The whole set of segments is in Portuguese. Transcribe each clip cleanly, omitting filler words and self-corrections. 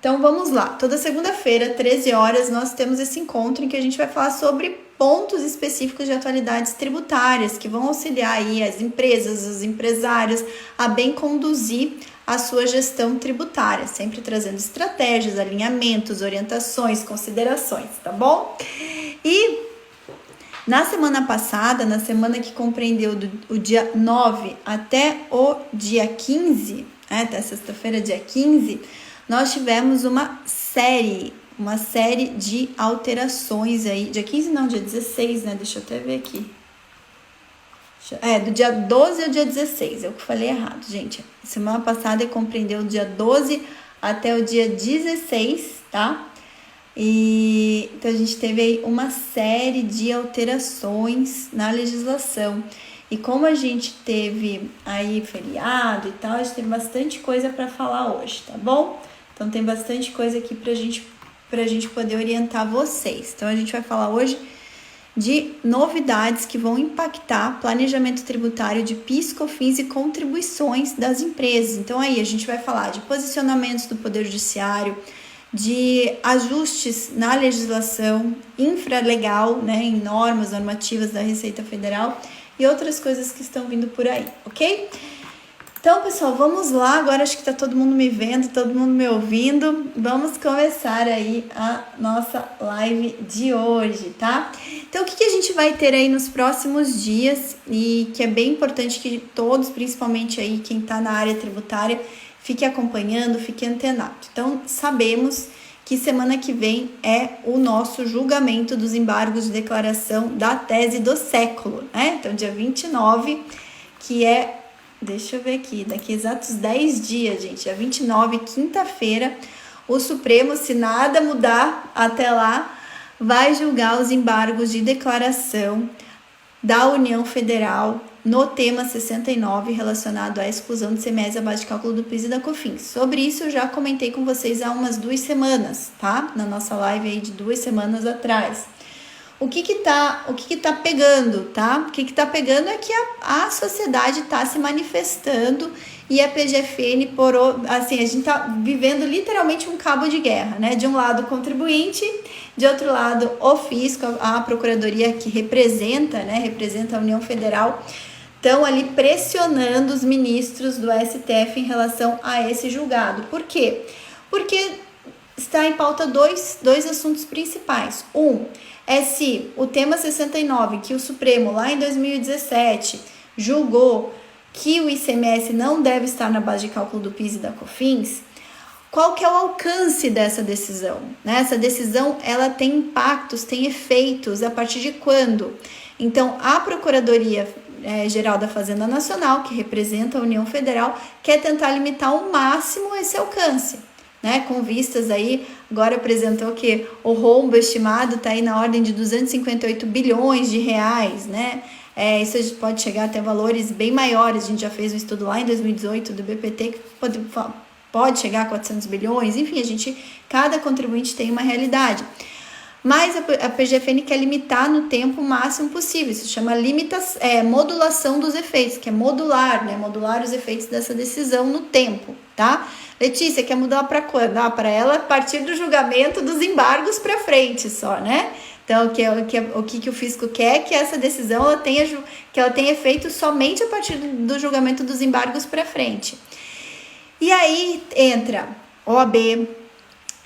Então vamos lá, toda segunda-feira, 13 horas, nós temos esse encontro em que a gente vai falar sobre pontos específicos de atualidades tributárias que vão auxiliar aí as empresas, os empresários a bem conduzir a sua gestão tributária, sempre trazendo estratégias, alinhamentos, orientações, considerações, tá bom? E na semana passada, na semana que compreendeu o dia 9 até o dia 15, até sexta-feira, dia 15, nós tivemos uma série de alterações aí, dia 15 não, dia 16, né, deixa eu até ver aqui, do dia 12 ao dia 16, eu que falei errado, gente, semana passada compreendeu o dia 12 até o dia 16, tá, e então a gente teve aí uma série de alterações na legislação, e como a gente teve aí feriado e tal, a gente teve bastante coisa para falar hoje, tá bom? Então tem bastante coisa aqui pra gente poder orientar vocês. Então a gente vai falar hoje de novidades que vão impactar planejamento tributário de PIS, COFINS e contribuições das empresas. Então aí a gente vai falar de posicionamentos do Poder Judiciário, de ajustes na legislação infralegal, né, em normas normativas da Receita Federal e outras coisas que estão vindo por aí, ok? Então, pessoal, vamos lá. Agora acho que tá todo mundo me vendo, todo mundo me ouvindo. Vamos começar aí a nossa live de hoje, tá? Então, o que a gente vai ter aí nos próximos dias e que é bem importante que todos, principalmente aí quem tá na área tributária, fique acompanhando, fique antenado. Então, sabemos que semana que vem é o nosso julgamento dos embargos de declaração da tese do século, né? Então, dia 29, que é, deixa eu ver aqui, daqui exatos 10 dias, gente, dia 29, quinta-feira, o Supremo, se nada mudar até lá, vai julgar os embargos de declaração da União Federal no tema 69 relacionado à exclusão de CMS abaixo de cálculo do PIS e da COFINS. Sobre isso eu já comentei com vocês há umas 2 semanas, tá? Na nossa live aí de 2 semanas atrás. O que tá pegando, tá? O que tá pegando é que a sociedade tá se manifestando e a PGFN, assim, a gente tá vivendo literalmente um cabo de guerra, né? De um lado o contribuinte, de outro lado o fisco, a procuradoria que representa a União Federal, estão ali pressionando os ministros do STF em relação a esse julgado. Por quê? Porque está em pauta dois assuntos principais. É se o tema 69, que o Supremo lá em 2017 julgou que o ICMS não deve estar na base de cálculo do PIS e da COFINS, qual que é o alcance dessa decisão? Né? Essa decisão ela tem impactos, tem efeitos a partir de quando? Então, a Procuradoria Geral da Fazenda Nacional, que representa a União Federal, quer tentar limitar ao máximo esse alcance. Né, com vistas aí, agora apresentou que o rombo estimado está aí na ordem de 258 bilhões de reais, né? Isso pode chegar até valores bem maiores. A gente já fez um estudo lá em 2018 do BPT que pode chegar a 400 bilhões, enfim, cada contribuinte tem uma realidade. Mas a PGFN quer limitar no tempo o máximo possível, isso chama modulação dos efeitos, que é modular, né? Modular os efeitos dessa decisão no tempo, tá? Letícia, quer mudar para quando? Para ela a partir do julgamento dos embargos para frente só, né? Então, o que o fisco quer que essa decisão ela tenha efeito somente a partir do julgamento dos embargos para frente. E aí entra OAB,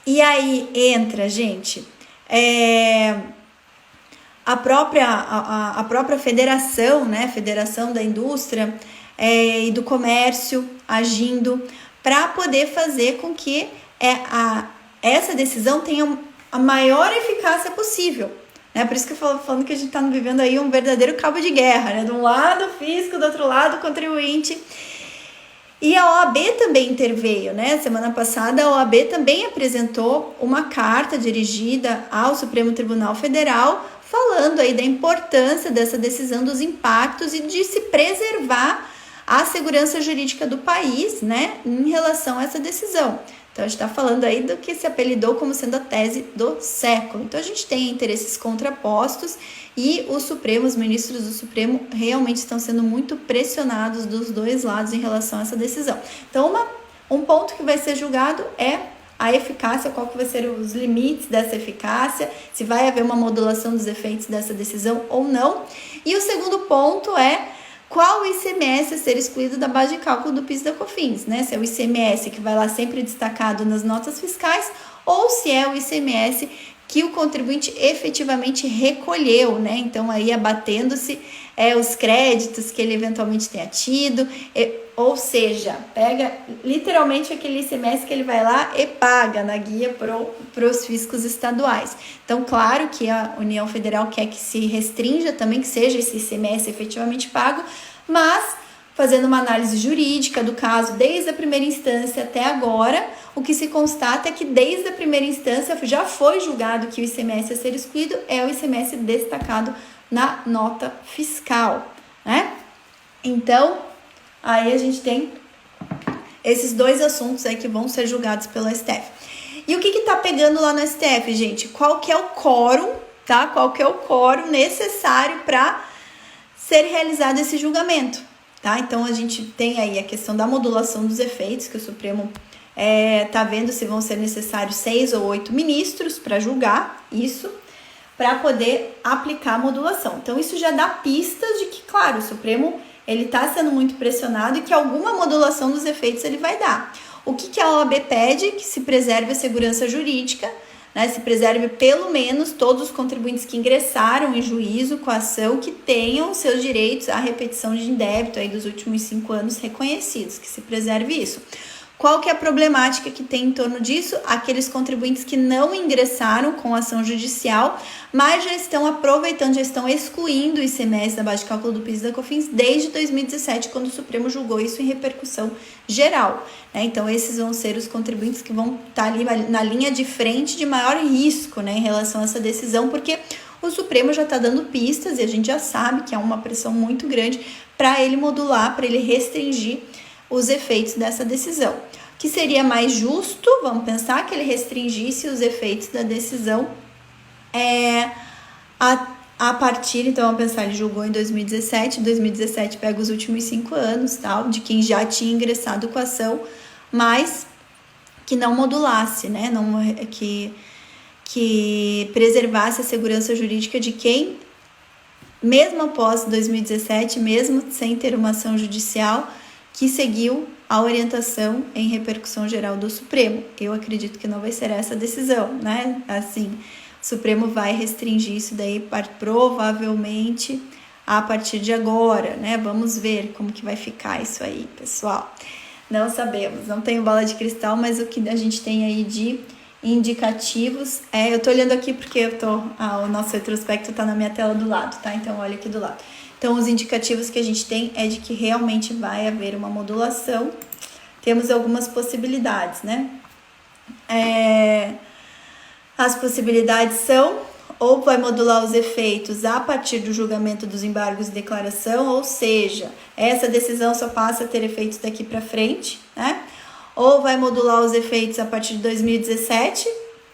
e aí entra, gente, a própria federação, né? Federação da Indústria e do Comércio agindo para poder fazer com que essa decisão tenha a maior eficácia possível. Né? Por isso que eu falo falando que a gente está vivendo aí um verdadeiro cabo de guerra, né? De um lado o fisco, do outro lado o contribuinte. E a OAB também interveio, né? Semana passada a OAB também apresentou uma carta dirigida ao Supremo Tribunal Federal falando aí da importância dessa decisão, dos impactos e de se preservar a segurança jurídica do país, né, em relação a essa decisão. Então, a gente está falando aí do que se apelidou como sendo a tese do século. Então, a gente tem interesses contrapostos e os ministros do Supremo realmente estão sendo muito pressionados dos dois lados em relação a essa decisão. Então, um ponto que vai ser julgado é a eficácia, qual que vai ser os limites dessa eficácia, se vai haver uma modulação dos efeitos dessa decisão ou não. E o segundo ponto é qual o ICMS a ser excluído da base de cálculo do PIS e da COFINS, né? Se é o ICMS que vai lá sempre destacado nas notas fiscais ou se é o ICMS que o contribuinte efetivamente recolheu, né? Então aí abatendo-se os créditos que ele eventualmente tenha tido, ou seja, pega literalmente aquele ICMS que ele vai lá e paga na guia para os fiscos estaduais. Então, claro que a União Federal quer que se restrinja também, que seja esse ICMS efetivamente pago, mas fazendo uma análise jurídica do caso desde a primeira instância até agora, o que se constata é que desde a primeira instância já foi julgado que o ICMS a ser excluído é o ICMS destacado na nota fiscal, né? Então, aí a gente tem esses dois assuntos aí que vão ser julgados pelo STF. E o que tá pegando lá no STF, gente? Qual que é o quórum, tá? Qual que é o quórum necessário para ser realizado esse julgamento, tá? Então, a gente tem aí a questão da modulação dos efeitos, que o Supremo tá vendo se vão ser necessários 6 ou 8 ministros para julgar isso, para poder aplicar a modulação. Então, isso já dá pistas de que, claro, o Supremo ele está sendo muito pressionado e que alguma modulação dos efeitos ele vai dar. O que a OAB pede? Que se preserve a segurança jurídica, né? Se preserve pelo menos todos os contribuintes que ingressaram em juízo com a ação que tenham seus direitos à repetição de indébito aí dos últimos 5 anos reconhecidos, que se preserve isso. Qual que é a problemática que tem em torno disso? Aqueles contribuintes que não ingressaram com ação judicial, mas já estão aproveitando, já estão excluindo o ICMS da base de cálculo do PIS e da COFINS desde 2017, quando o Supremo julgou isso em repercussão geral, né? Então, esses vão ser os contribuintes que vão estar ali na linha de frente de maior risco, né, em relação a essa decisão, porque o Supremo já está dando pistas e a gente já sabe que há uma pressão muito grande para ele modular, para ele restringir os efeitos dessa decisão. O que seria mais justo, vamos pensar, que ele restringisse os efeitos da decisão a partir, então vamos pensar, ele julgou em 2017 pega os últimos 5 anos, tal, de quem já tinha ingressado com a ação, mas que não modulasse, né, não, que preservasse a segurança jurídica de quem, mesmo após 2017, mesmo sem ter uma ação judicial, que seguiu a orientação em repercussão geral do Supremo. Eu acredito que não vai ser essa a decisão, né? Assim, o Supremo vai restringir isso daí provavelmente a partir de agora, né? Vamos ver como que vai ficar isso aí, pessoal. Não sabemos, não tenho bola de cristal, mas o que a gente tem aí de indicativos eu tô olhando aqui porque o nosso retrospecto tá na minha tela do lado, tá? Então, olha aqui do lado. Então, os indicativos que a gente tem é de que realmente vai haver uma modulação. Temos algumas possibilidades, né? As possibilidades são, ou vai modular os efeitos a partir do julgamento dos embargos de declaração, ou seja, essa decisão só passa a ter efeitos daqui para frente, né? Ou vai modular os efeitos a partir de 2017,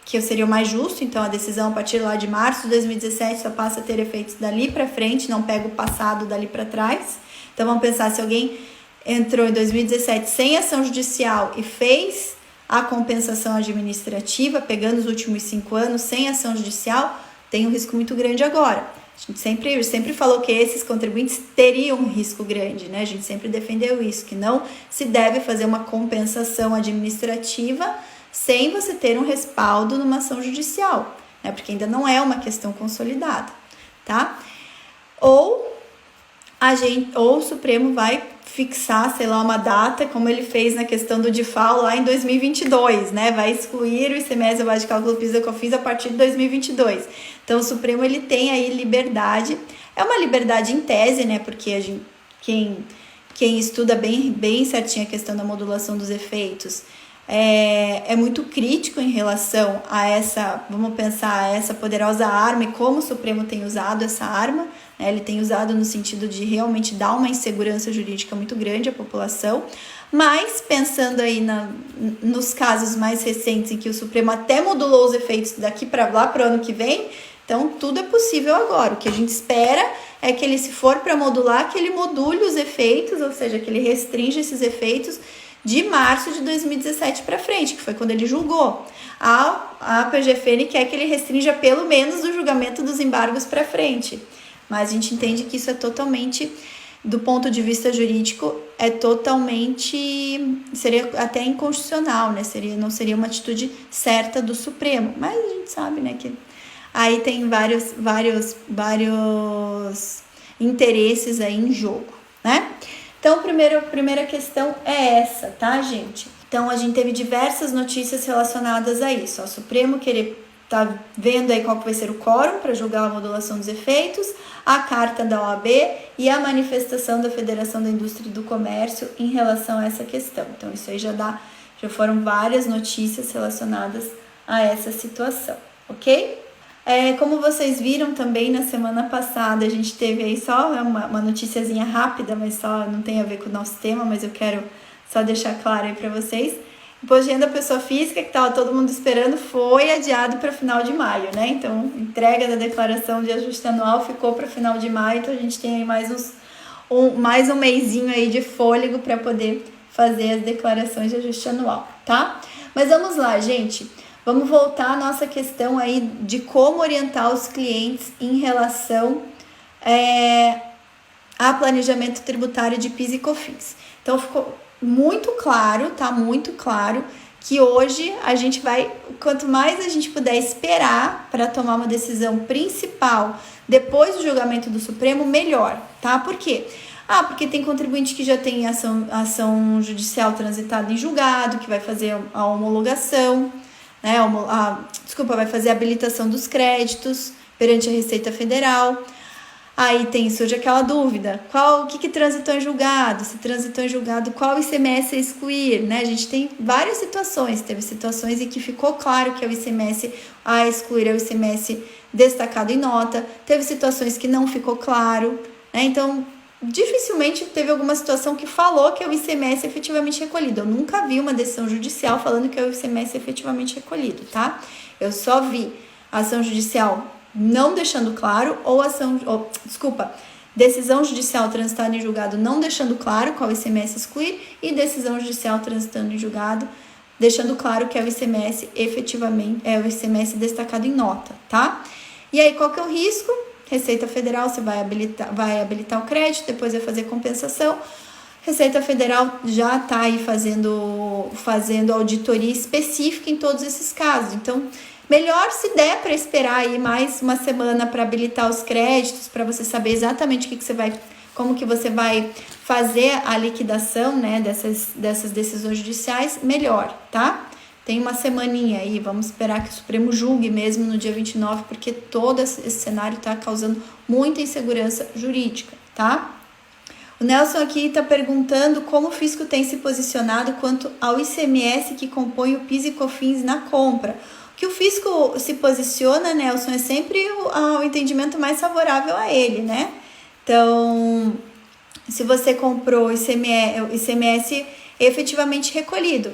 que seria o mais justo, então a decisão a partir lá de março de 2017 só passa a ter efeitos dali para frente, não pega o passado dali para trás. Então vamos pensar, se alguém entrou em 2017 sem ação judicial e fez a compensação administrativa, pegando os últimos 5 anos sem ação judicial, tem um risco muito grande agora. A gente sempre falou que esses contribuintes teriam um risco grande, né? A gente sempre defendeu isso, que não se deve fazer uma compensação administrativa sem você ter um respaldo numa ação judicial, né? Porque ainda não é uma questão consolidada, tá? Ou o Supremo vai fixar, sei lá, uma data, como ele fez na questão do DIFAL lá em 2022, né? Vai excluir o ICMS, a base de cálculo do PIS e da COFINS a partir de 2022. Então, o Supremo, ele tem aí liberdade, é uma liberdade em tese, né? Porque quem estuda bem certinho a questão da modulação dos efeitos, é muito crítico em relação a vamos pensar, essa poderosa arma e como o Supremo tem usado essa arma, né? Ele tem usado no sentido de realmente dar uma insegurança jurídica muito grande à população, mas pensando aí nos casos mais recentes em que o Supremo até modulou os efeitos daqui para lá para o ano que vem, então tudo é possível agora. O que a gente espera é que ele, se for para modular, que ele module os efeitos, ou seja, que ele restrinja esses efeitos de março de 2017 para frente, que foi quando ele julgou. A PGFN quer que ele restrinja pelo menos o julgamento dos embargos para frente, mas a gente entende que isso é totalmente, do ponto de vista jurídico, seria até inconstitucional, né? Não seria uma atitude certa do Supremo, mas a gente sabe, né, que aí tem vários interesses aí em jogo, né? Então, a primeira questão é essa, tá, gente? Então, a gente teve diversas notícias relacionadas a isso. O Supremo tá vendo aí qual que vai ser o quórum para julgar a modulação dos efeitos, a carta da OAB e a manifestação da Federação da Indústria e do Comércio em relação a essa questão. Então, isso aí já foram várias notícias relacionadas a essa situação, ok? Como vocês viram também na semana passada, a gente teve aí só uma noticiazinha rápida, mas só não tem a ver com o nosso tema, mas eu quero só deixar claro aí para vocês. O imposto de renda da pessoa física, que estava todo mundo esperando, foi adiado para final de maio, né? Então, entrega da declaração de ajuste anual ficou para final de maio, então a gente tem aí mais um mesinho aí de fôlego para poder fazer as declarações de ajuste anual, tá? Mas vamos lá, gente. Vamos voltar à nossa questão aí de como orientar os clientes em relação a planejamento tributário de PIS e COFINS. Então, ficou muito claro, tá? Muito claro que hoje quanto mais a gente puder esperar para tomar uma decisão principal depois do julgamento do Supremo, melhor, tá? Por quê? Porque tem contribuinte que já tem ação judicial transitada em julgado, que vai fazer a homologação, né? Vai fazer a habilitação dos créditos perante a Receita Federal. Aí surge aquela dúvida, o que transitou em julgado? Se transitou em julgado, qual ICMS a excluir, né? A gente tem várias situações, teve situações em que ficou claro que é o ICMS a excluir é o ICMS destacado em nota, teve situações que não ficou claro, né? Então, dificilmente teve alguma situação que falou que é o ICMS efetivamente recolhido. Eu nunca vi uma decisão judicial falando que é o ICMS efetivamente recolhido, tá? Eu só vi ação judicial não deixando claro, decisão judicial transitada em julgado não deixando claro qual ICMS excluir e decisão judicial transitando em julgado deixando claro que é o ICMS efetivamente, é o ICMS destacado em nota, tá? E aí, qual que é o risco? Receita Federal, você vai habilitar o crédito, depois vai fazer compensação. Receita Federal já está aí fazendo auditoria específica em todos esses casos. Então, melhor se der para esperar aí mais uma semana para habilitar os créditos, para você saber exatamente como que você vai fazer a liquidação, né, dessas decisões judiciais, melhor, tá? Tem uma semaninha aí, vamos esperar que o Supremo julgue mesmo no dia 29, porque todo esse cenário está causando muita insegurança jurídica, tá? O Nelson aqui está perguntando como o fisco tem se posicionado quanto ao ICMS que compõe o PIS e COFINS na compra. O que o fisco se posiciona, Nelson, é sempre o entendimento mais favorável a ele, né? Então, se você comprou o ICMS efetivamente recolhido,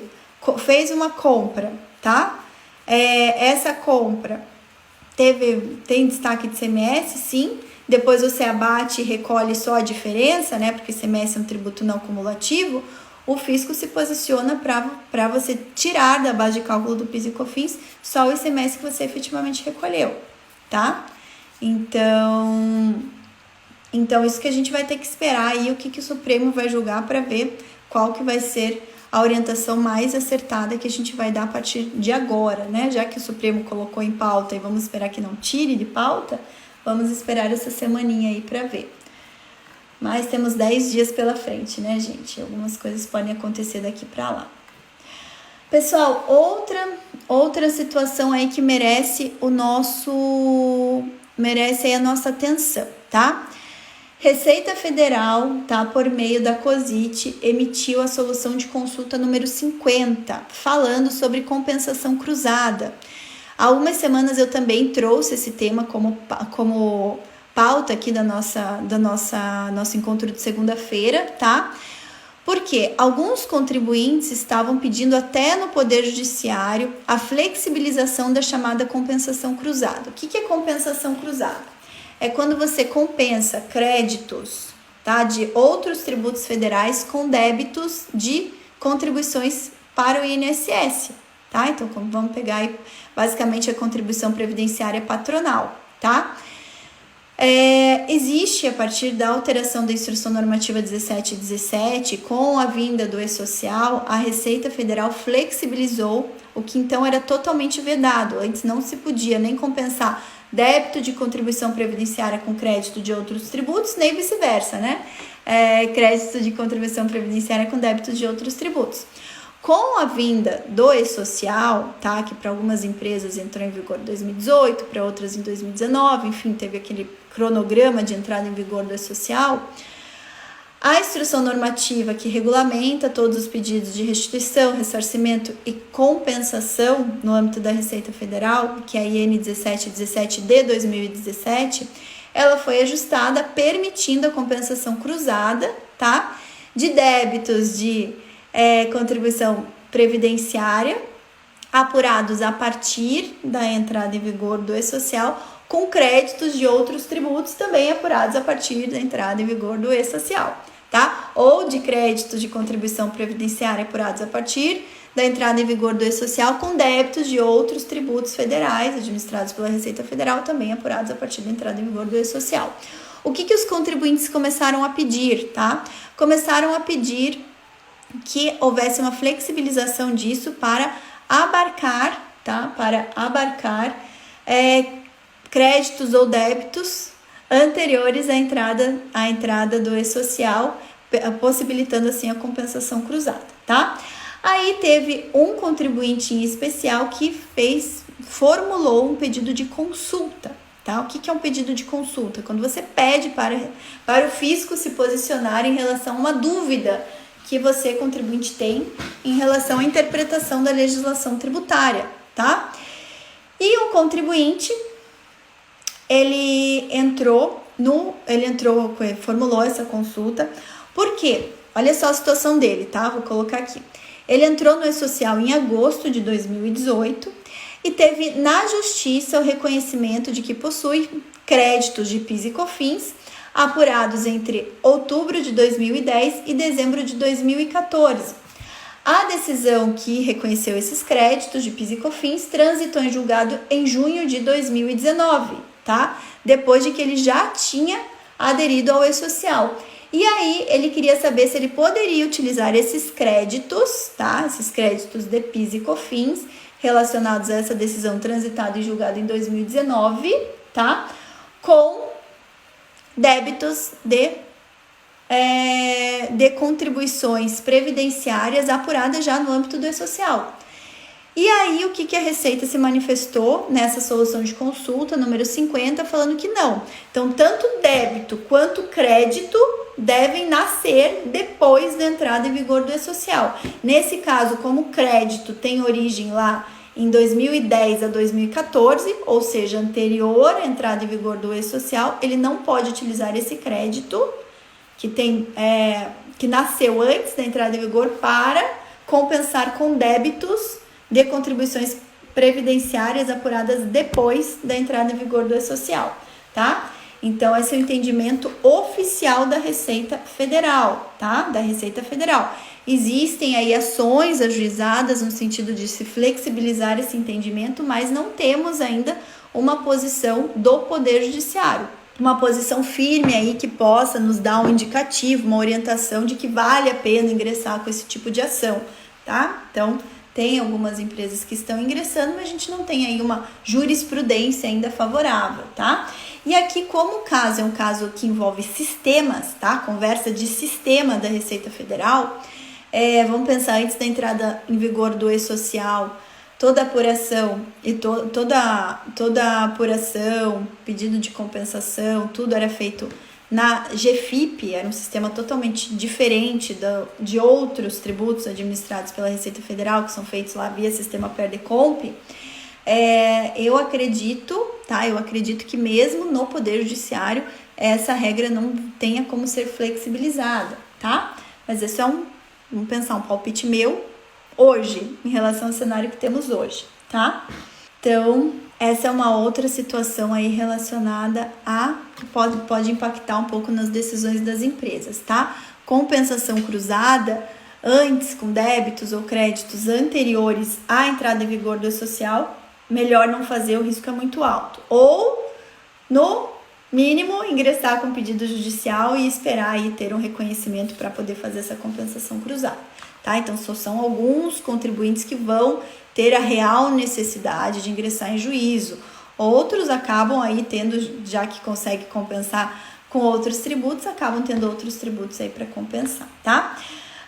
fez uma compra, tá? Essa compra tem destaque de ICMS, sim. Depois você abate e recolhe só a diferença, né? Porque ICMS é um tributo não cumulativo. O fisco se posiciona para você tirar da base de cálculo do PIS e COFINS só o ICMS que você efetivamente recolheu, tá? Então isso que a gente vai ter que esperar aí o que o Supremo vai julgar para ver qual que vai ser a orientação mais acertada que a gente vai dar a partir de agora, né? Já que o Supremo colocou em pauta e vamos esperar que não tire de pauta, vamos esperar essa semaninha aí para ver. Mas temos 10 dias pela frente, né, gente? Algumas coisas podem acontecer daqui para lá. Pessoal, outra situação aí que merece a nossa atenção, tá? Receita Federal, tá, por meio da COSIT, emitiu a solução de consulta número 50, falando sobre compensação cruzada. Há umas semanas eu também trouxe esse tema como pauta aqui do nosso encontro de segunda-feira, tá? Porque alguns contribuintes estavam pedindo até no Poder Judiciário a flexibilização da chamada compensação cruzada. O que é compensação cruzada? É quando você compensa créditos, tá, de outros tributos federais com débitos de contribuições para o INSS, tá? Então, vamos pegar aí, basicamente a contribuição previdenciária patronal, tá? Existe, a partir da alteração da Instrução Normativa 1717, com a vinda do E-Social, a Receita Federal flexibilizou o que então era totalmente vedado. Antes não se podia nem compensar débito de contribuição previdenciária com crédito de outros tributos, nem vice-versa, né? Crédito de contribuição previdenciária com débito de outros tributos. Com a vinda do E-Social, tá, que para algumas empresas entrou em vigor em 2018, para outras em 2019, enfim, teve aquele cronograma de entrada em vigor do E-Social, a instrução normativa que regulamenta todos os pedidos de restituição, ressarcimento e compensação no âmbito da Receita Federal, que é a IN 1717 de 2017, ela foi ajustada permitindo a compensação cruzada, tá, de débitos de contribuição previdenciária apurados a partir da entrada em vigor do E-Social, com créditos de outros tributos também apurados a partir da entrada em vigor do E-Social, tá? Ou de créditos de contribuição previdenciária apurados a partir da entrada em vigor do E-Social, com débitos de outros tributos federais administrados pela Receita Federal também apurados a partir da entrada em vigor do E-Social. O que os contribuintes começaram a pedir, tá? Começaram a pedir que houvesse uma flexibilização disso para abarcar, tá? Para abarcar créditos ou débitos anteriores à entrada do E-Social, possibilitando assim a compensação cruzada, tá? Aí teve um contribuinte em especial que formulou um pedido de consulta, tá? O que é um pedido de consulta? Quando você pede para o fisco se posicionar em relação a uma dúvida que você, contribuinte, tem em relação à interpretação da legislação tributária, tá? E o contribuinte, formulou essa consulta. Por quê? Olha só a situação dele, tá? Vou colocar aqui. Ele entrou no E-Social em agosto de 2018 e teve na Justiça o reconhecimento de que possui créditos de PIS e COFINS apurados entre outubro de 2010 e dezembro de 2014. A decisão que reconheceu esses créditos de PIS e COFINS transitou em julgado em junho de 2019, tá? Depois de que ele já tinha aderido ao E-Social. E aí, ele queria saber se ele poderia utilizar esses créditos, tá? Esses créditos de PIS e COFINS relacionados a essa decisão transitada e julgada em 2019, tá? Com débitos de contribuições previdenciárias apuradas já no âmbito do E-Social. E aí, o que a Receita se manifestou nessa solução de consulta, número 50, falando que não. Então, tanto débito quanto crédito devem nascer depois da entrada em vigor do E-Social. Nesse caso, como crédito tem origem lá em 2010 a 2014, ou seja, anterior à entrada em vigor do E-Social, ele não pode utilizar esse crédito que nasceu antes da entrada em vigor para compensar com débitos de contribuições previdenciárias apuradas depois da entrada em vigor do E-Social, tá? Então, esse é o entendimento oficial da Receita Federal, tá? Da Receita Federal. Existem aí ações ajuizadas no sentido de se flexibilizar esse entendimento, mas não temos ainda uma posição do Poder Judiciário, uma posição firme aí que possa nos dar um indicativo, uma orientação de que vale a pena ingressar com esse tipo de ação, tá? Então, tem algumas empresas que estão ingressando, mas a gente não tem aí uma jurisprudência ainda favorável, tá? E aqui, como o caso é um caso que envolve sistemas, tá? Conversa de sistema da Receita Federal, vamos pensar antes da entrada em vigor do E-Social, toda a apuração e toda a apuração, pedido de compensação, tudo era feito na GFIP, era um sistema totalmente diferente de outros tributos administrados pela Receita Federal, que são feitos lá via sistema PERDECOMP. Eu acredito que mesmo no Poder Judiciário, essa regra não tenha como ser flexibilizada, tá? Mas esse vamos pensar, um palpite meu hoje, em relação ao cenário que temos hoje, tá? Então, essa é uma outra situação aí relacionada que pode impactar um pouco nas decisões das empresas, tá? Compensação cruzada, antes com débitos ou créditos anteriores à entrada em vigor do E-Social, melhor não fazer, o risco é muito alto. Ou, no mínimo, ingressar com pedido judicial e esperar aí ter um reconhecimento para poder fazer essa compensação cruzada, tá? Então, só são alguns contribuintes que vão ter a real necessidade de ingressar em juízo. Outros acabam aí tendo, já que consegue compensar com outros tributos, acabam tendo outros tributos aí para compensar, tá?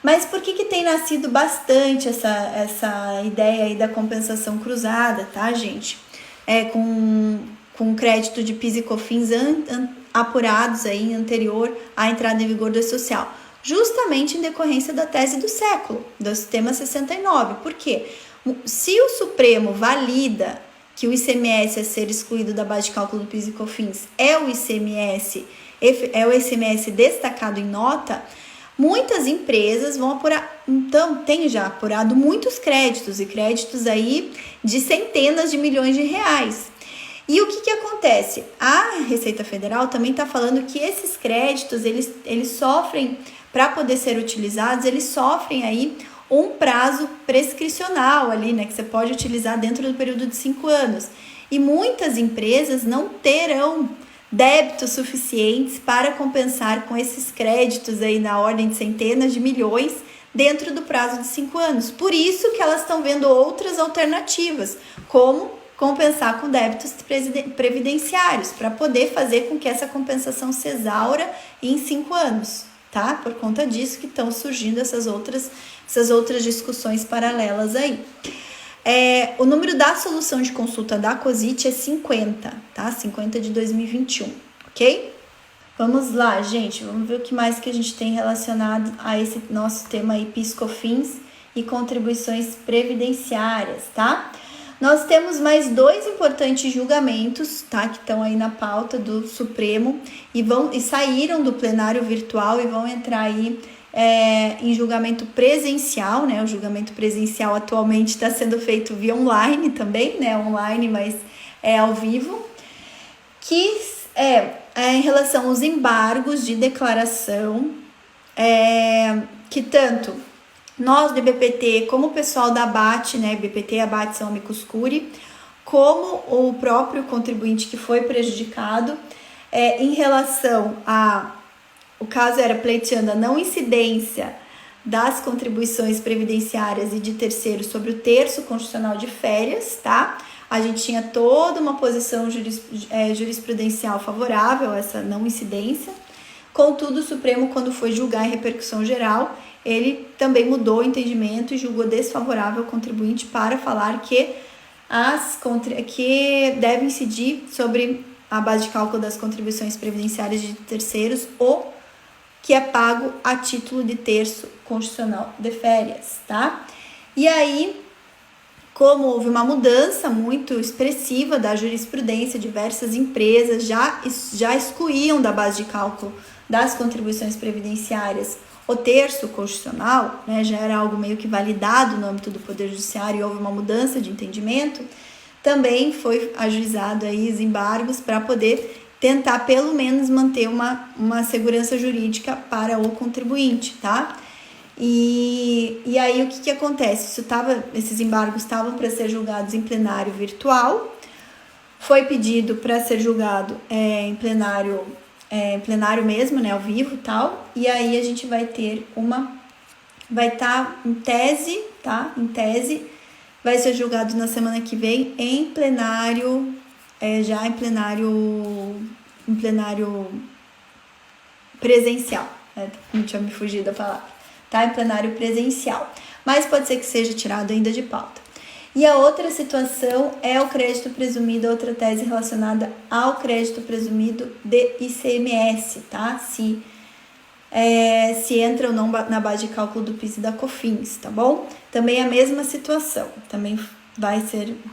Mas por que tem nascido bastante essa ideia aí da compensação cruzada, tá, gente? Com crédito de PIS e COFINS apurados aí anterior à entrada em vigor do E-Social. Justamente em decorrência da tese do século, do sistema 69. Por quê? Se o Supremo valida que o ICMS a ser excluído da base de cálculo do PIS e COFINS é o ICMS destacado em nota, muitas empresas vão apurar, então tem já apurado muitos créditos e créditos aí de centenas de milhões de reais. E o que acontece? A Receita Federal também está falando que esses créditos, eles sofrem, para poder ser utilizados, eles sofrem aí um prazo prescricional ali, né, que você pode utilizar dentro do período de 5 anos. E muitas empresas não terão débitos suficientes para compensar com esses créditos aí na ordem de centenas de milhões dentro do prazo de 5 anos. Por isso que elas estão vendo outras alternativas, como compensar com débitos previdenciários, para poder fazer com que essa compensação se exaura em 5 anos, tá? Por conta disso que estão surgindo essas outras discussões paralelas aí. O número da solução de consulta da COSIT é 50, tá? 50 de 2021, ok? Vamos lá, gente, vamos ver o que mais que a gente tem relacionado a esse nosso tema aí, PIS/COFINS e contribuições previdenciárias, tá? Nós temos mais 2 importantes julgamentos, tá? Que estão aí na pauta do Supremo e saíram do plenário virtual e vão entrar aí em julgamento presencial, né? O julgamento presencial atualmente está sendo feito via online também, né? Online, mas ao vivo, que em relação aos embargos de declaração, que tanto nós do IBPT, como o pessoal da ABAT, né? IBPT e ABAT são amicus curiae, como o próprio contribuinte que foi prejudicado, em relação o caso era pleiteando a não incidência das contribuições previdenciárias e de terceiros sobre o terço constitucional de férias, tá? A gente tinha toda uma posição jurisprudencial favorável a essa não incidência. Contudo, o Supremo, quando foi julgar em repercussão geral, ele também mudou o entendimento e julgou desfavorável ao contribuinte para falar que deve incidir sobre a base de cálculo das contribuições previdenciárias de terceiros ou que é pago a título de terço constitucional de férias, tá? E aí, como houve uma mudança muito expressiva da jurisprudência, diversas empresas já excluíam da base de cálculo das contribuições previdenciárias o terço constitucional, né? Já era algo meio que validado no âmbito do Poder Judiciário e houve uma mudança de entendimento, também foi ajuizado aí os embargos para poder tentar pelo menos manter uma segurança jurídica para o contribuinte, tá? E aí o que acontece? Esses embargos estavam para ser julgados em plenário virtual, foi pedido para ser julgado em plenário mesmo, né, ao vivo e tal, e aí a gente vai ter vai estar em tese, tá? Em tese, vai ser julgado na semana que vem em plenário, já em plenário presencial, né? Não tinha me fugido da palavra, tá? Em plenário presencial, mas pode ser que seja tirado ainda de pauta. E a outra situação é o crédito presumido, outra tese relacionada ao crédito presumido de ICMS, tá? Se entra ou não na base de cálculo do PIS e da COFINS, tá bom? Também a mesma situação, também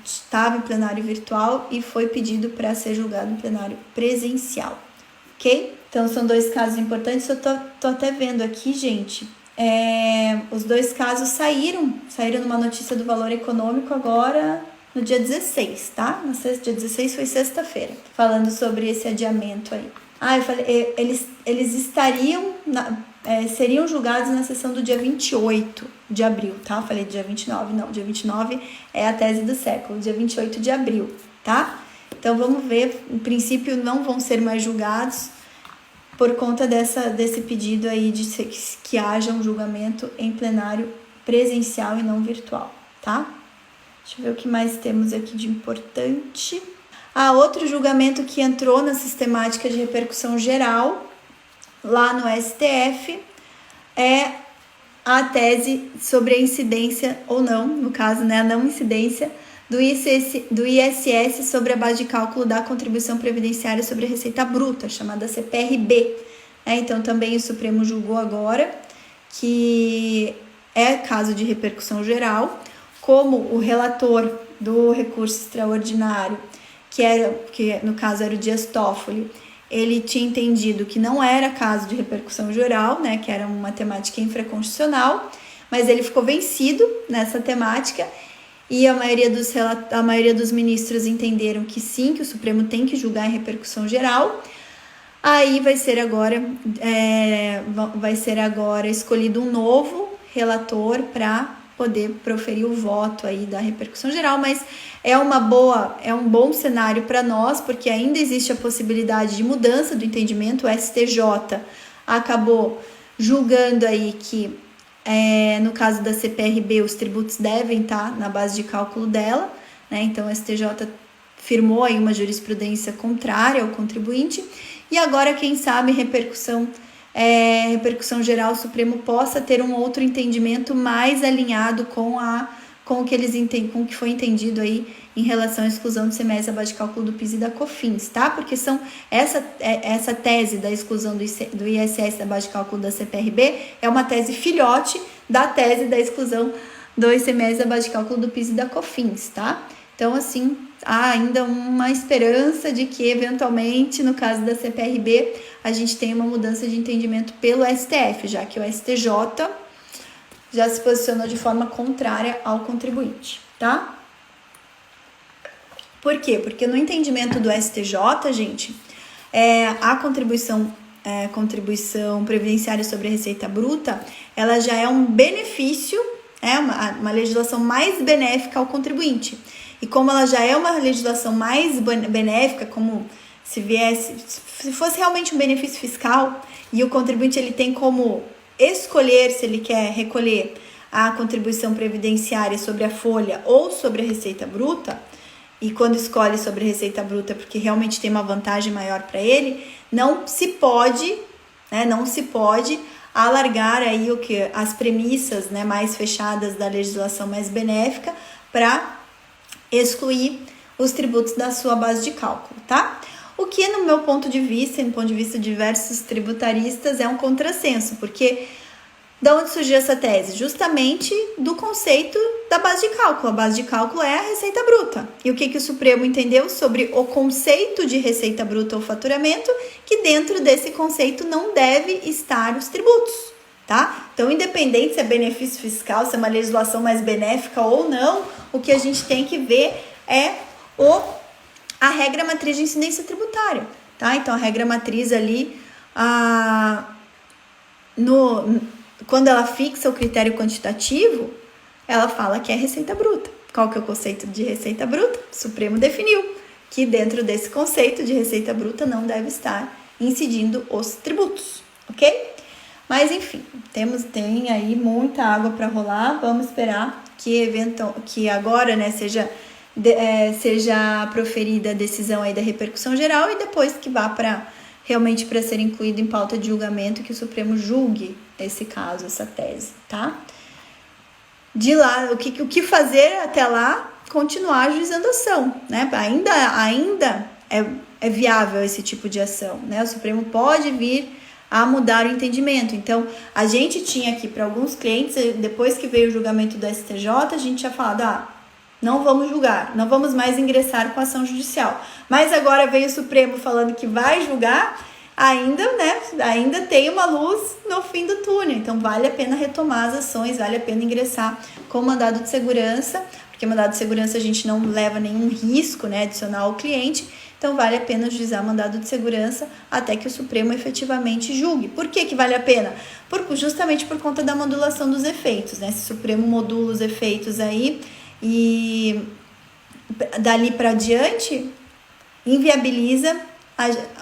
estava em plenário virtual e foi pedido para ser julgado em plenário presencial, ok? Então, são 2 casos importantes, eu tô até vendo aqui, gente, os 2 casos saíram numa notícia do Valor Econômico agora no dia 16, tá? Dia 16 foi sexta-feira, falando sobre esse adiamento aí. Eu falei, eles estariam seriam julgados na sessão do dia 28 de abril, tá? Falei dia 29, não, dia 29 é a tese do século, dia 28 de abril, tá? Então vamos ver, em princípio não vão ser mais julgados por conta desse pedido aí de que haja um julgamento em plenário presencial e não virtual, tá? Deixa eu ver o que mais temos aqui de importante. Outro julgamento que entrou na sistemática de repercussão geral lá no STF é a tese sobre a incidência ou não, no caso, né, a não incidência do ISS sobre a base de cálculo da contribuição previdenciária sobre a receita bruta, chamada CPRB. Então, também o Supremo julgou agora que é caso de repercussão geral, como o relator do recurso extraordinário, que no caso era o Dias Toffoli, ele tinha entendido que não era caso de repercussão geral, né, que era uma temática infraconstitucional, mas ele ficou vencido nessa temática e a maioria dos ministros entenderam que sim, que o Supremo tem que julgar em repercussão geral. Aí vai ser agora escolhido um novo relator para poder proferir o voto aí da repercussão geral, mas é um bom cenário para nós, porque ainda existe a possibilidade de mudança do entendimento. O STJ acabou julgando aí que no caso da CPRB, os tributos devem estar na base de cálculo dela, né? Então o STJ firmou aí uma jurisprudência contrária ao contribuinte, e agora, quem sabe, repercussão geral, o Supremo possa ter um outro entendimento mais alinhado com o que foi entendido aí em relação à exclusão do CMS da base de cálculo do PIS e da COFINS, tá? Porque essa tese da exclusão do ISS da base de cálculo da CPRB é uma tese filhote da tese da exclusão do ICMS da base de cálculo do PIS e da COFINS, tá? Então, assim, há ainda uma esperança de que, eventualmente, no caso da CPRB, a gente tenha uma mudança de entendimento pelo STF, já que o STJ já se posicionou de forma contrária ao contribuinte, tá? Por quê? Porque no entendimento do STJ, gente, a contribuição previdenciária sobre a receita bruta, ela já é um benefício, uma legislação mais benéfica ao contribuinte. E como ela já é uma legislação mais benéfica, como se fosse realmente um benefício fiscal, e o contribuinte ele tem como escolher se ele quer recolher a contribuição previdenciária sobre a folha ou sobre a receita bruta, e quando escolhe sobre a receita bruta porque realmente tem uma vantagem maior para ele, não se pode alargar aí as premissas, né, mais fechadas da legislação mais benéfica para excluir os tributos da sua base de cálculo, tá? O que, no meu ponto de vista, e no ponto de vista de diversos tributaristas, é um contrassenso, porque da onde surgiu essa tese? Justamente do conceito da base de cálculo. A base de cálculo é a receita bruta. E o que o Supremo entendeu sobre o conceito de receita bruta ou faturamento? Que dentro desse conceito não deve estar os tributos, tá? Então, independente se é benefício fiscal, se é uma legislação mais benéfica ou não, o que a gente tem que ver é a regra matriz de incidência tributária, tá? Então, a regra matriz ali, quando ela fixa o critério quantitativo, ela fala que é receita bruta. Qual que é o conceito de receita bruta? O Supremo definiu que dentro desse conceito de receita bruta não deve estar incidindo os tributos, ok? Mas, enfim, tem aí muita água para rolar. Vamos esperar que agora, né, seja proferida a decisão aí da repercussão geral e depois que vá realmente para ser incluído em pauta de julgamento, que o Supremo julgue esse caso, essa tese, tá? De lá, o que fazer até lá? Continuar ajuizando a ação, né? Ainda é viável esse tipo de ação, né? O Supremo pode vir a mudar o entendimento. Então, a gente tinha aqui para alguns clientes, depois que veio o julgamento do STJ, a gente tinha falado, não vamos julgar, não vamos mais ingressar com ação judicial. Mas agora veio o Supremo falando que vai julgar, ainda tem uma luz no fim do túnel. Então, vale a pena retomar as ações, vale a pena ingressar com mandado de segurança, porque mandado de segurança a gente não leva nenhum risco, né, adicional ao cliente. então vale a pena juizar mandado de segurança até que o Supremo efetivamente julgue. Por que vale a pena? Justamente por conta da modulação dos efeitos, né? Se o Supremo modula os efeitos aí e dali para diante inviabiliza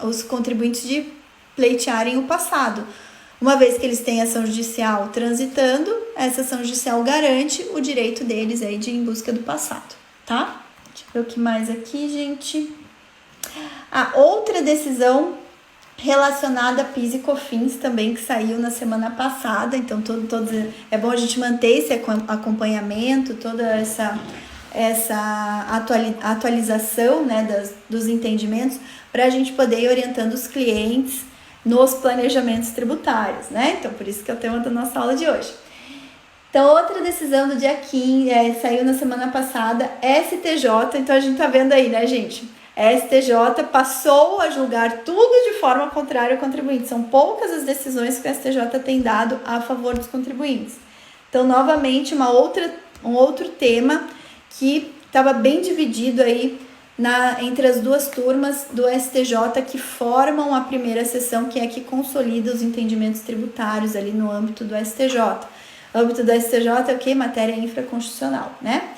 os contribuintes de pleitearem o passado. Uma vez que eles têm ação judicial transitando, essa ação judicial garante o direito deles aí de ir em busca do passado, tá? Deixa eu ver o que mais aqui, gente. Outra decisão relacionada a PIS e COFINS também que saiu na semana passada, então é bom a gente manter esse acompanhamento, toda essa atualização, né, dos entendimentos, para a gente poder ir orientando os clientes nos planejamentos tributários, né? Então, por isso que é o tema da nossa aula de hoje. Então, outra decisão do dia 15, saiu na semana passada, STJ, então a gente tá vendo aí, né, gente? STJ passou a julgar tudo de forma contrária ao contribuinte. São poucas as decisões que o STJ tem dado a favor dos contribuintes. Então, novamente, um outro tema que estava bem dividido aí entre as duas turmas do STJ que formam a primeira sessão, que é que consolida os entendimentos tributários ali no âmbito do STJ. O âmbito do STJ é o que? Matéria infraconstitucional, né?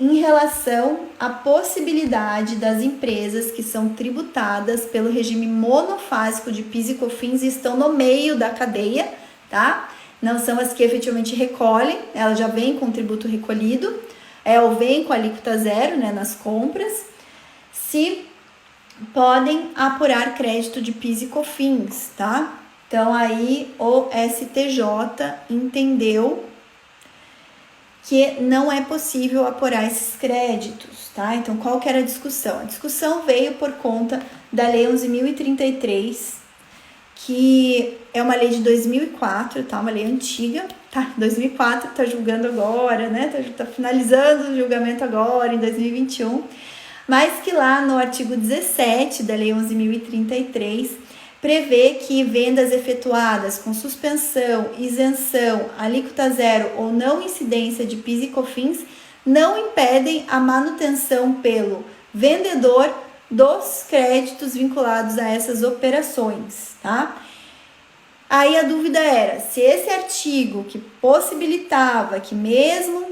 Em relação à possibilidade das empresas que são tributadas pelo regime monofásico de PIS e COFINS e estão no meio da cadeia, tá? Não são as que efetivamente recolhem, ela já vem com o tributo recolhido, ou vem com a alíquota zero, né, nas compras, se podem apurar crédito de PIS e COFINS, tá? Então, aí o STJ entendeu que não é possível apurar esses créditos, tá? Então, qual que era a discussão? A discussão veio por conta da Lei 11.033, que é uma lei de 2004, tá? Uma lei antiga, tá? 2004, tá julgando agora, né? Tá finalizando o julgamento agora, em 2021, mas que lá no artigo 17 da Lei 11.033 prevê que vendas efetuadas com suspensão, isenção, alíquota zero ou não incidência de PIS e COFINS não impedem a manutenção pelo vendedor dos créditos vinculados a essas operações, tá? Aí a dúvida era se esse artigo que possibilitava que mesmo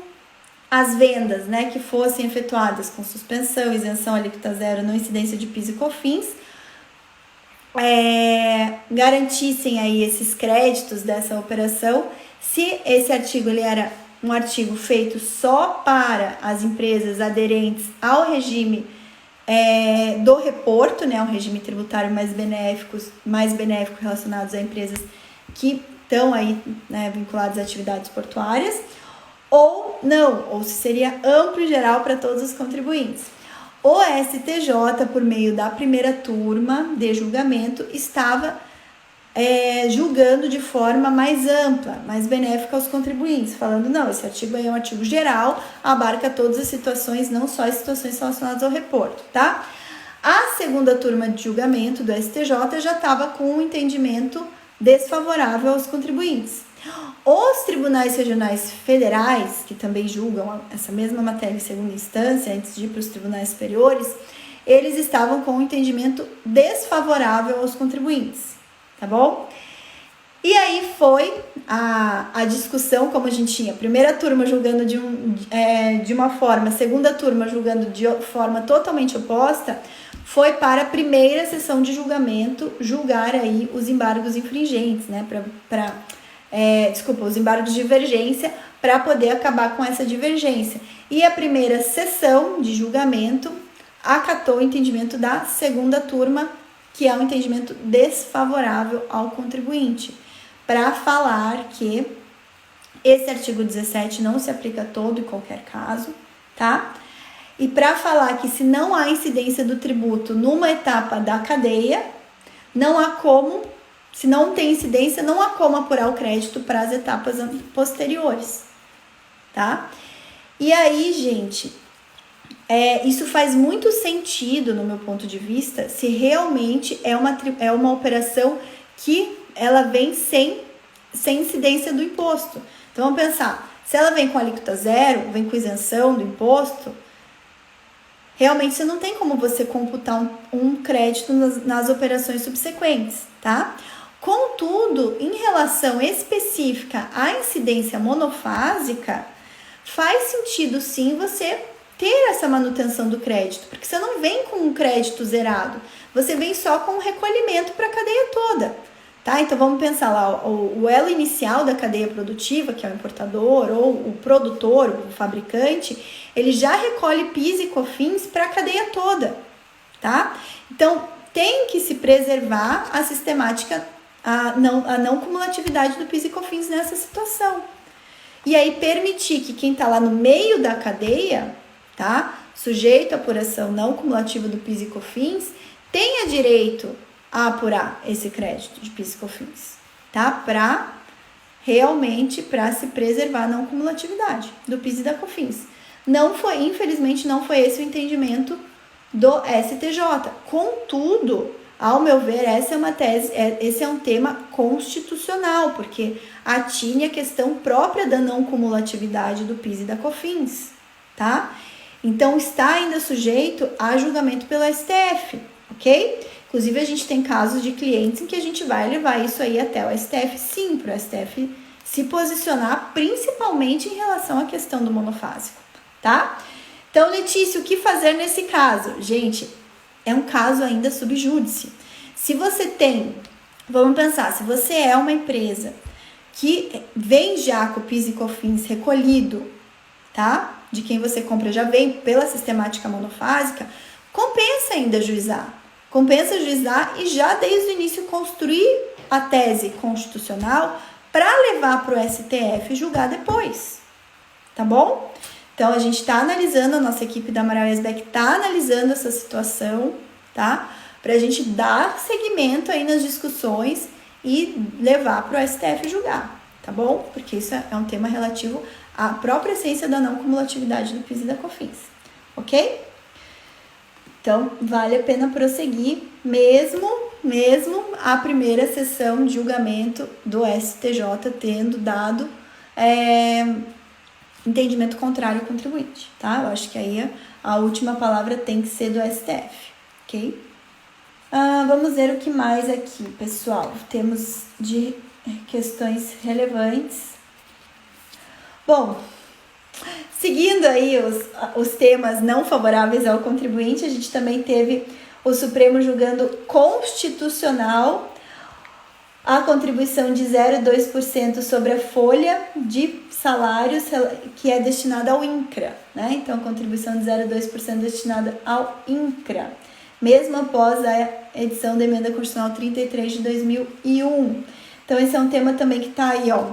as vendas, né, que fossem efetuadas com suspensão, isenção, alíquota zero, não incidência de PIS e COFINS, garantissem aí esses créditos dessa operação, se esse artigo ele era um artigo feito só para as empresas aderentes ao regime do reporto, né, um regime tributário mais benéfico relacionados a empresas que estão aí, né, vinculadas a atividades portuárias, ou não, ou se seria amplo e geral para todos os contribuintes. O STJ, por meio da primeira turma de julgamento, estava julgando de forma mais ampla, mais benéfica aos contribuintes, falando, não, esse artigo aí é um artigo geral, abarca todas as situações, não só as situações relacionadas ao reporto, tá? A segunda turma de julgamento do STJ já estava com um entendimento desfavorável aos contribuintes. Os tribunais regionais federais, que também julgam essa mesma matéria em segunda instância, antes de ir para os tribunais superiores, eles estavam com um entendimento desfavorável aos contribuintes, tá bom? E aí foi a discussão, como a gente tinha, primeira turma julgando de uma forma, segunda turma julgando de forma totalmente oposta, foi para a primeira sessão de julgamento julgar aí os embargos infringentes, né, os embargos de divergência, para poder acabar com essa divergência. E a primeira sessão de julgamento acatou o entendimento da segunda turma, que é um entendimento desfavorável ao contribuinte, para falar que esse artigo 17 não se aplica a todo e qualquer caso, tá? E para falar que se não há incidência do tributo numa etapa da cadeia, se não tem incidência, não há como apurar o crédito para as etapas posteriores, tá? E aí, gente, isso faz muito sentido, no meu ponto de vista, se realmente é uma operação que ela vem sem incidência do imposto. Então, vamos pensar, se ela vem com alíquota zero, vem com isenção do imposto, realmente você não tem como você computar um crédito nas operações subsequentes, tá? Contudo, em relação específica à incidência monofásica, faz sentido sim você ter essa manutenção do crédito, porque você não vem com um crédito zerado, você vem só com um recolhimento para a cadeia toda, tá? Então vamos pensar lá, o elo inicial da cadeia produtiva, que é o importador ou o produtor, o fabricante, ele já recolhe PIS e COFINS para a cadeia toda, tá? Então tem que se preservar a sistemática, a não cumulatividade do PIS e COFINS nessa situação. E aí permitir que quem está lá no meio da cadeia, tá, sujeito à apuração não cumulativa do PIS e COFINS, tenha direito a apurar esse crédito de PIS e COFINS, tá? Para se preservar a não cumulatividade do PIS e da COFINS. Infelizmente não foi esse o entendimento do STJ. Contudo, ao meu ver, esse é um tema constitucional, porque atine a questão própria da não cumulatividade do PIS e da COFINS, tá? Então, está ainda sujeito a julgamento pelo STF, ok? Inclusive, a gente tem casos de clientes em que a gente vai levar isso aí até o STF, sim, para o STF se posicionar, principalmente em relação à questão do monofásico, tá? Então, Letícia, o que fazer nesse caso? Gente, é um caso ainda sub júdice. Se você tem, vamos pensar, se você é uma empresa que vem já com o PIS e COFINS recolhido, tá? De quem você compra já vem pela sistemática monofásica, compensa ainda juizar. Compensa juizar e já desde o início construir a tese constitucional para levar para o STF julgar depois, tá bom? Então, a gente está analisando, a nossa equipe da Amaral Esbeck está analisando essa situação, tá? Para a gente dar seguimento aí nas discussões e levar para o STF julgar, tá bom? Porque isso é um tema relativo à própria essência da não cumulatividade do PIS e da COFINS, ok? Então, vale a pena prosseguir, mesmo a primeira sessão de julgamento do STJ tendo dado entendimento contrário ao contribuinte, tá? Eu acho que aí a última palavra tem que ser do STF, ok? Vamos ver o que mais aqui, pessoal. Temos de questões relevantes. Bom, seguindo aí os temas não favoráveis ao contribuinte, a gente também teve o Supremo julgando constitucional a contribuição de 0,2% sobre a folha de salários que é destinada ao INCRA, né? Então, a contribuição de 0,2% destinada ao INCRA, mesmo após a edição da Emenda Constitucional 33 de 2001. Então, esse é um tema também que está aí, ó,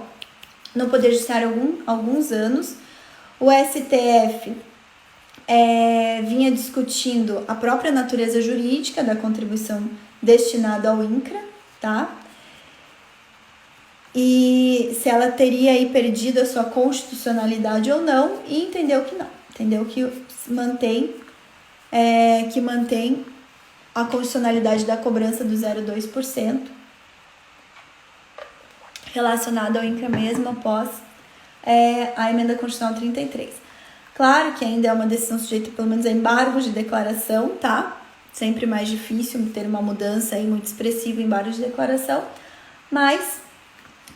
no Poder Judiciário há alguns anos. O STF vinha discutindo a própria natureza jurídica da contribuição destinada ao INCRA, tá? E se ela teria aí perdido a sua constitucionalidade ou não, e entendeu que não. Entendeu que mantém a constitucionalidade da cobrança do 0,2% relacionada ao INCRA mesmo após a Emenda Constitucional 33. Claro que ainda é uma decisão sujeita pelo menos a embargos de declaração, tá? Sempre mais difícil ter uma mudança aí muito expressiva em embargos de declaração, mas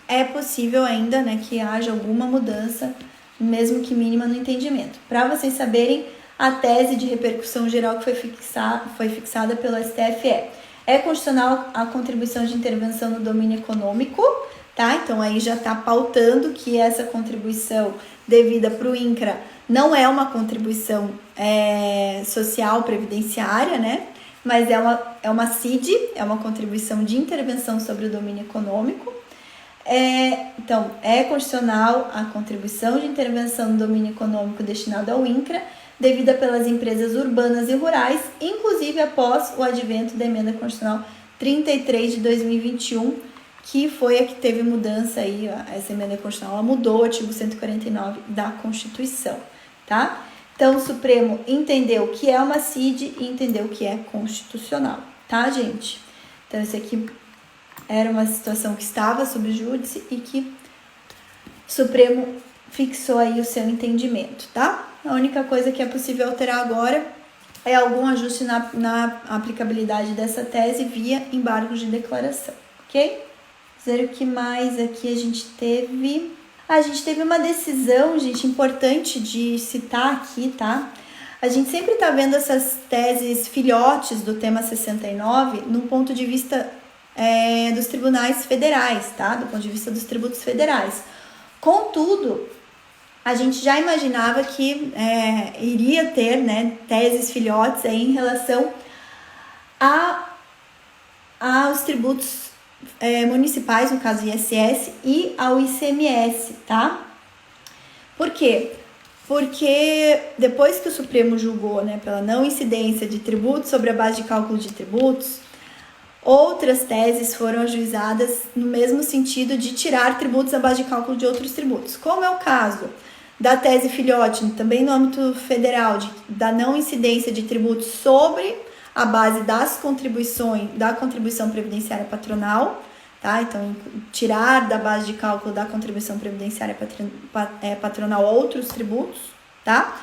é possível ainda, né, que haja alguma mudança, mesmo que mínima, no entendimento. Para vocês saberem, a tese de repercussão geral que foi fixada pelo STF é constitucional a contribuição de intervenção no domínio econômico, tá? Então, aí já está pautando que essa contribuição devida para o INCRA não é uma contribuição social previdenciária, né? Mas é uma CID, é uma contribuição de intervenção sobre o domínio econômico. Então, é constitucional a contribuição de intervenção no domínio econômico destinada ao INCRA, devida pelas empresas urbanas e rurais, inclusive após o advento da Emenda Constitucional 33 de 2021, que foi a que teve mudança aí, essa Emenda Constitucional, ela mudou o artigo 149 da Constituição, tá? Então, o Supremo entendeu que é uma CID e entendeu que é constitucional, tá, gente? Então, isso aqui era uma situação que estava sob júdice e que o Supremo fixou aí o seu entendimento, tá? A única coisa que é possível alterar agora é algum ajuste na aplicabilidade dessa tese via embargos de declaração, ok? Dizer o que mais aqui a gente teve. A gente teve uma decisão, gente, importante de citar aqui, tá? A gente sempre tá vendo essas teses filhotes do tema 69 no ponto de vista dos tribunais federais, tá? Do ponto de vista dos tributos federais. Contudo, a gente já imaginava que iria ter, né, teses filhotes aí em relação aos tributos municipais, no caso ISS, e ao ICMS, tá? Por quê? Porque depois que o Supremo julgou, né, pela não incidência de tributos sobre a base de cálculo de tributos, outras teses foram ajuizadas no mesmo sentido de tirar tributos da base de cálculo de outros tributos, como é o caso da tese filhote, também no âmbito federal, da não incidência de tributos sobre a base das contribuições, da contribuição previdenciária patronal, tá? Então, tirar da base de cálculo da contribuição previdenciária patronal outros tributos, tá?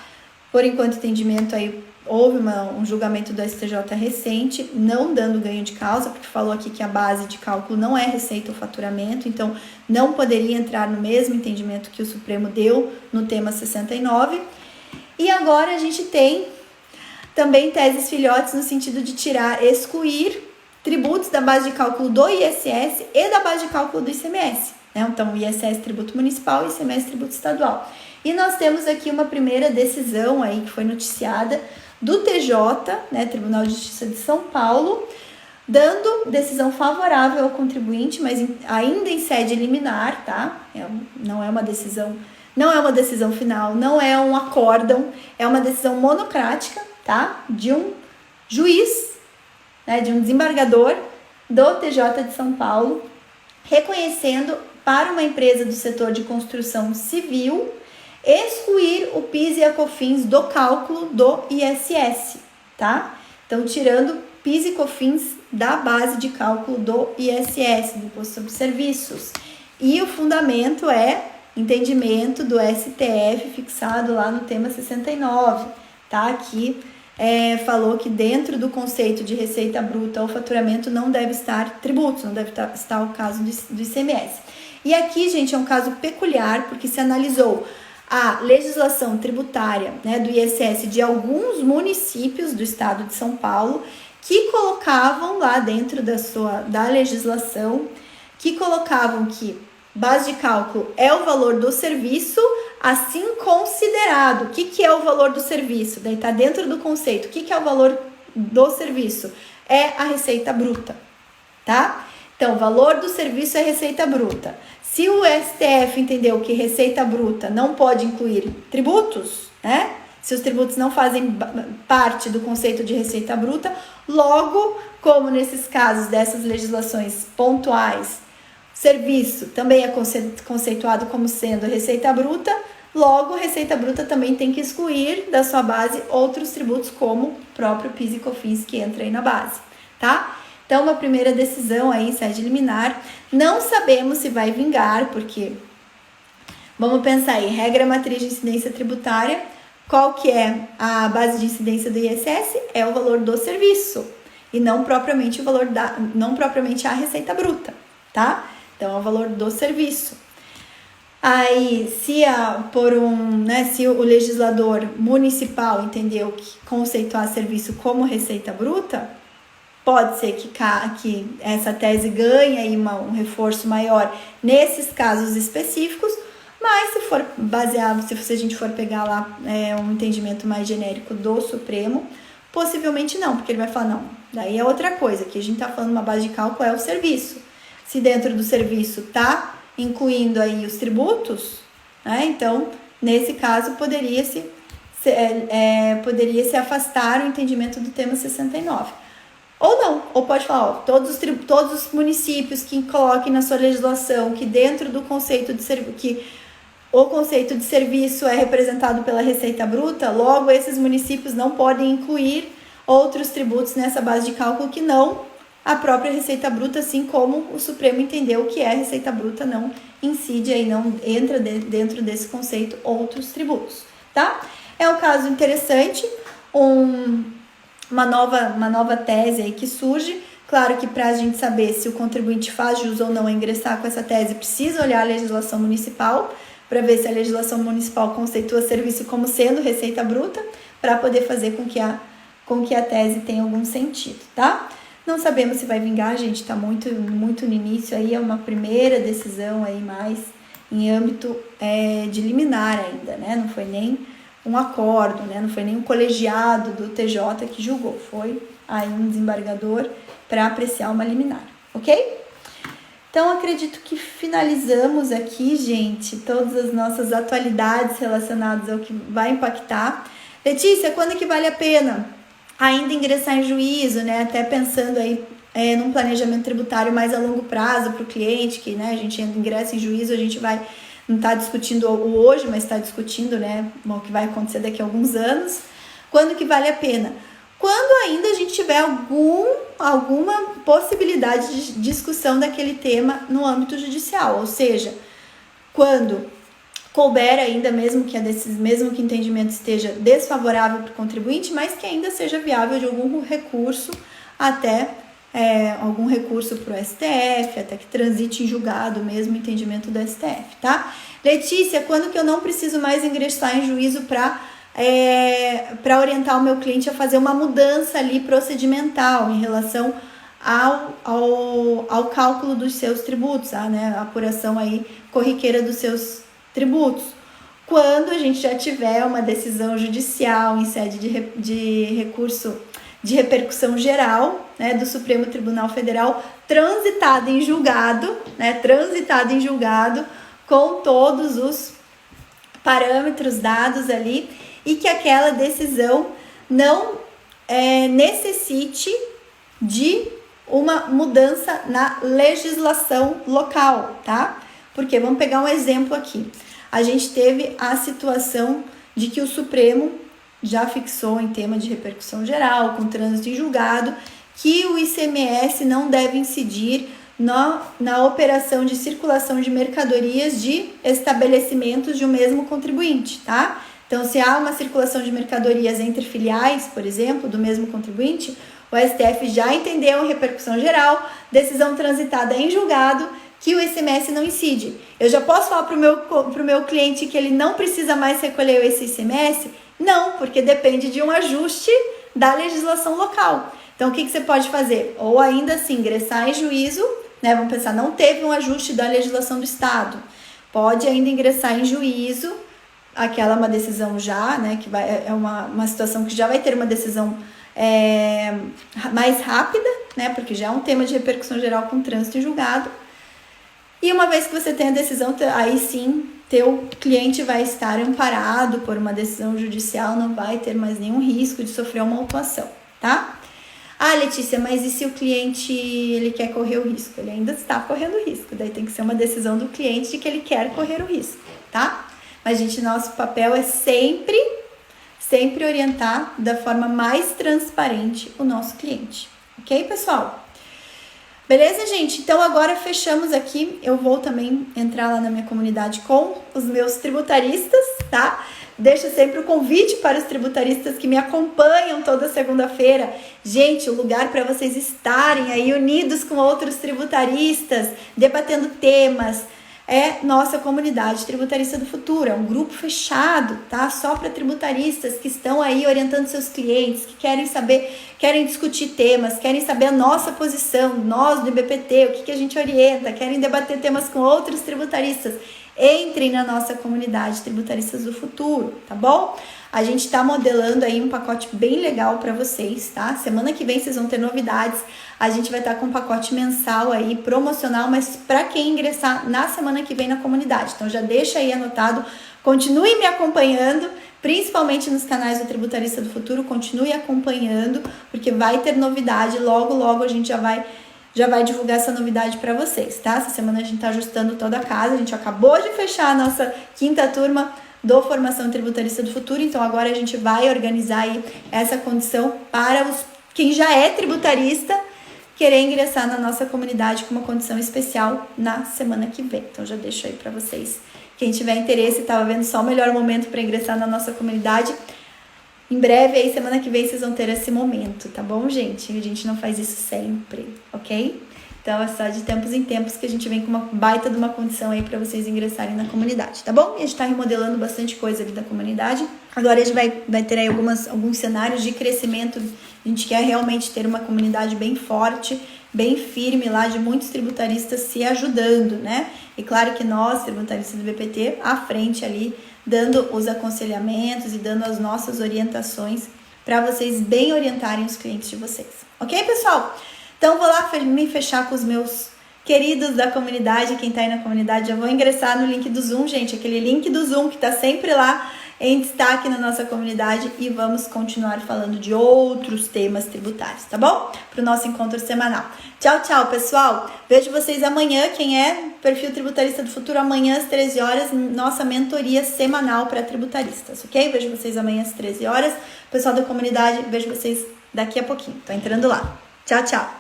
Por enquanto, entendimento aí, houve um julgamento do STJ recente, não dando ganho de causa, porque falou aqui que a base de cálculo não é receita ou faturamento, então não poderia entrar no mesmo entendimento que o Supremo deu no tema 69. E agora a gente tem também teses filhotes no sentido de excluir tributos da base de cálculo do ISS e da base de cálculo do ICMS, né? Então, o ISS tributo municipal e o ICMS tributo estadual. E nós temos aqui uma primeira decisão aí que foi noticiada do TJ, né, Tribunal de Justiça de São Paulo, dando decisão favorável ao contribuinte, mas ainda em sede liminar, tá? Não é uma decisão final, não é um acórdão, é uma decisão monocrática, tá? De um juiz, né, de um desembargador do TJ de São Paulo, reconhecendo para uma empresa do setor de construção civil excluir o PIS e a COFINS do cálculo do ISS, tá? Então, tirando PIS e COFINS da base de cálculo do ISS, do Imposto sobre Serviços. E o fundamento é entendimento do STF fixado lá no tema 69, tá? Aqui falou que dentro do conceito de receita bruta ou faturamento não deve estar tributos, não deve estar o caso do ICMS. E aqui, gente, é um caso peculiar, porque se analisou a legislação tributária, né, do ISS de alguns municípios do estado de São Paulo que colocavam lá dentro da legislação, que colocavam que base de cálculo é o valor do serviço assim considerado. O que é o valor do serviço? Daí está dentro do conceito. O que é o valor do serviço? É a receita bruta, tá? Então, o valor do serviço é receita bruta. Se o STF entendeu que receita bruta não pode incluir tributos, né? Se os tributos não fazem parte do conceito de receita bruta, logo, como nesses casos dessas legislações pontuais, serviço também é conceituado como sendo receita bruta, logo, receita bruta também tem que excluir da sua base outros tributos, como o próprio PIS e COFINS que entra aí na base, tá? Então, uma primeira decisão aí, sede liminar. Não sabemos se vai vingar, porque vamos pensar aí, regra matriz de incidência tributária, qual que é a base de incidência do ISS? É o valor do serviço, e não propriamente não propriamente a receita bruta, tá? Então, é o valor do serviço. Aí, se o legislador municipal entendeu que conceituar serviço como receita bruta, pode ser que essa tese ganhe aí um reforço maior nesses casos específicos, mas se for baseado, se a gente for pegar lá um entendimento mais genérico do Supremo, possivelmente não, porque ele vai falar, não, daí é outra coisa, que a gente está falando uma base de cálculo é o serviço. Se dentro do serviço está incluindo aí os tributos, né, então, nesse caso, poderia se afastar o entendimento do tema 69. Ou não, ou pode falar, todos os municípios que coloquem na sua legislação que dentro do conceito de serviço, que o conceito de serviço é representado pela receita bruta, logo esses municípios não podem incluir outros tributos nessa base de cálculo que não a própria receita bruta, assim como o Supremo entendeu que a receita bruta não incide aí, não entra dentro desse conceito outros tributos, tá? É um caso interessante, uma nova tese aí que surge. Claro que para a gente saber se o contribuinte faz jus ou não a ingressar com essa tese, precisa olhar a legislação municipal, para ver se a legislação municipal conceitua serviço como sendo receita bruta, para poder fazer com que a tese tenha algum sentido, tá? Não sabemos se vai vingar, a gente está muito no início aí, é uma primeira decisão aí mais em âmbito de liminar ainda, né? Não foi nem um acordo, né? Não foi nem um colegiado do TJ que julgou, foi aí um desembargador para apreciar uma liminar, ok? Então, acredito que finalizamos aqui, gente, todas as nossas atualidades relacionadas ao que vai impactar. Letícia, quando é que vale a pena ainda ingressar em juízo, né? Até pensando aí num planejamento tributário mais a longo prazo para o cliente, que, né, a gente ingressa em juízo, a gente não está discutindo hoje, mas está discutindo, né, o que vai acontecer daqui a alguns anos. Quando que vale a pena? Quando ainda a gente tiver alguma possibilidade de discussão daquele tema no âmbito judicial, ou seja, quando couber ainda, mesmo que o entendimento esteja desfavorável para o contribuinte, mas que ainda seja viável de algum recurso até algum recurso para o STF, até que transite em julgado mesmo o entendimento do STF, tá? Letícia, quando que eu não preciso mais ingressar em juízo para orientar o meu cliente a fazer uma mudança ali procedimental em relação ao cálculo dos seus tributos, né, a apuração aí corriqueira dos seus tributos? Quando a gente já tiver uma decisão judicial em sede de recurso de repercussão geral, né, do Supremo Tribunal Federal, transitada em julgado, com todos os parâmetros dados ali, e que aquela decisão não necessite de uma mudança na legislação local, tá? Porque vamos pegar um exemplo aqui. A gente teve a situação de que o Supremo já fixou em tema de repercussão geral, com trânsito em julgado, que o ICMS não deve incidir na operação de circulação de mercadorias de estabelecimentos de um mesmo contribuinte, tá? Então, se há uma circulação de mercadorias entre filiais, por exemplo, do mesmo contribuinte, o STF já entendeu em repercussão geral, decisão transitada em julgado, que o ICMS não incide. Eu já posso falar para o meu cliente que ele não precisa mais recolher esse ICMS? Não, porque depende de um ajuste da legislação local. Então, o que você pode fazer? Ou ainda assim, ingressar em juízo, né? Vamos pensar, não teve um ajuste da legislação do Estado. Pode ainda ingressar em juízo, aquela é uma decisão já, né? Que uma situação que já vai ter uma decisão mais rápida, né? Porque já é um tema de repercussão geral com trânsito em julgado. E uma vez que você tem a decisão, aí sim, teu cliente vai estar amparado por uma decisão judicial, não vai ter mais nenhum risco de sofrer uma autuação, tá? Ah, Letícia, mas e se o cliente ele quer correr o risco? Ele ainda está correndo risco, daí tem que ser uma decisão do cliente de que ele quer correr o risco, tá? Mas, gente, nosso papel é sempre orientar da forma mais transparente o nosso cliente, ok, pessoal? Beleza, gente? Então, agora fechamos aqui. Eu vou também entrar lá na minha comunidade com os meus tributaristas, tá? Deixo sempre o convite para os tributaristas que me acompanham toda segunda-feira. Gente, o lugar para vocês estarem aí unidos com outros tributaristas, debatendo temas, é nossa comunidade tributarista do futuro. É um grupo fechado, tá? Só para tributaristas que estão aí orientando seus clientes, que querem discutir temas, querem saber a nossa posição, nós do IBPT, o que a gente orienta, querem debater temas com outros tributaristas. Entrem na nossa comunidade Tributaristas do Futuro, tá bom? A gente está modelando aí um pacote bem legal para vocês, tá? Semana que vem vocês vão ter novidades. A gente vai estar com um pacote mensal aí, promocional, mas para quem ingressar na semana que vem na comunidade. Então já deixa aí anotado, continue me acompanhando, principalmente nos canais do Tributarista do Futuro, continue acompanhando, porque vai ter novidade, logo a gente já vai divulgar essa novidade para vocês, tá? Essa semana a gente tá ajustando toda a casa, a gente acabou de fechar a nossa 5ª turma do Formação Tributarista do Futuro, então agora a gente vai organizar aí essa condição para quem já é tributarista querer ingressar na nossa comunidade com uma condição especial na semana que vem. Então já deixo aí para vocês, quem tiver interesse, estava vendo só o melhor momento para ingressar na nossa comunidade, Em breve, aí, semana que vem, vocês vão ter esse momento, tá bom, gente? A gente não faz isso sempre, ok? Então, é só de tempos em tempos que a gente vem com uma baita de uma condição aí para vocês ingressarem na comunidade, tá bom? E a gente tá remodelando bastante coisa ali da comunidade. Agora a gente vai ter aí alguns cenários de crescimento. A gente quer realmente ter uma comunidade bem forte, bem firme lá, de muitos tributaristas se ajudando, né? E claro que nós, tributaristas do BPT, à frente ali, dando os aconselhamentos e dando as nossas orientações para vocês bem orientarem os clientes de vocês. Ok, pessoal? Então, vou lá me fechar com os meus queridos da comunidade. Quem tá aí na comunidade, já vou ingressar no link do Zoom, gente. Aquele link do Zoom que tá sempre lá em destaque na nossa comunidade. E vamos continuar falando de outros temas tributários, tá bom? Para o nosso encontro semanal. Tchau, tchau, pessoal. Vejo vocês amanhã. Quem é Perfil Tributarista do Futuro, amanhã às 13 horas, nossa mentoria semanal para tributaristas, ok? Vejo vocês amanhã às 13 horas. Pessoal da comunidade, vejo vocês daqui a pouquinho. Tô entrando lá. Tchau, tchau.